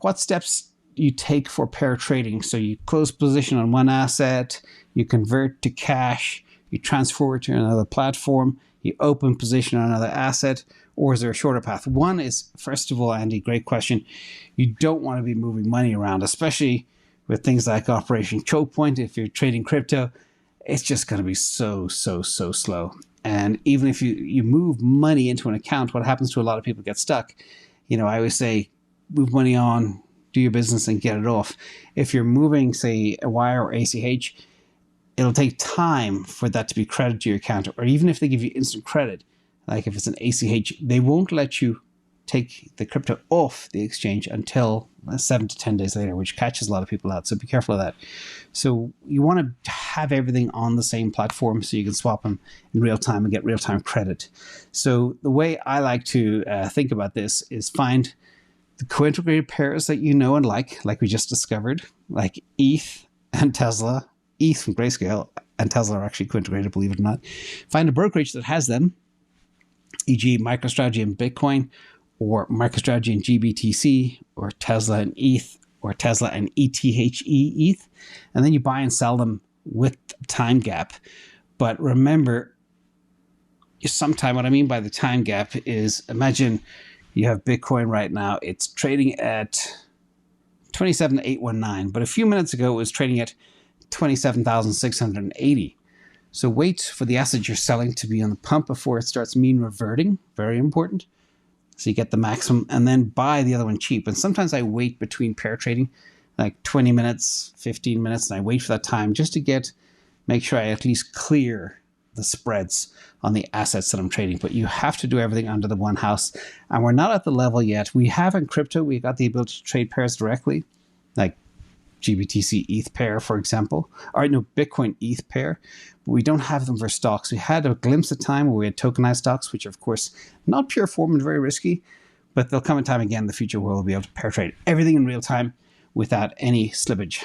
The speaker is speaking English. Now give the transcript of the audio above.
what steps you take for pair trading. So you close position on one asset, you convert to cash, you transfer it to another platform, you open position on another asset, or is there a shorter path? One is, first of all, Andy, great question. You don't want to be moving money around, especially with things like Operation Choke Point. If you're trading crypto, it's just going to be so slow. And even if you move money into an account, what happens to a lot of people get stuck. I always say, move money on, do your business and get it off. If you're moving, say, a wire or ACH, it'll take time for that to be credited to your account. Or even if they give you instant credit, like if it's an ACH, they won't let you take the crypto off the exchange until 7 to 10 days later, which catches a lot of people out. So be careful of that. So you want to have everything on the same platform so you can swap them in real time and get real-time credit. So the way I like to think about this is find the co-integrated pairs that you know and like we just discovered, like ETH and Tesla. ETH from Grayscale and Tesla are actually co-integrated, believe it or not. Find a brokerage that has them, e.g. MicroStrategy and Bitcoin, or MicroStrategy and GBTC, or Tesla and ETH, or Tesla and ETH, and then you buy and sell them with time gap. But remember, sometime, what I mean by the time gap is, imagine you have Bitcoin right now, it's trading at 27,819, but a few minutes ago it was trading at 27,680. So wait for the asset you're selling to be on the pump before it starts mean reverting. Very important. So you get the maximum, and then buy the other one cheap. And sometimes I wait between pair trading, like 20 minutes, 15 minutes, and I wait for that time just to make sure I at least clear the spreads on the assets that I'm trading. But you have to do everything under the one house. And we're not at the level yet. We have in crypto, we got the ability to trade pairs directly, like GBTC ETH pair, for example, or no, Bitcoin ETH pair, but we don't have them for stocks. We had a glimpse of time where we had tokenized stocks, which are, of course, not pure form and very risky, but there'll come a time again in the future where we'll be able to pair trade everything in real time without any slippage.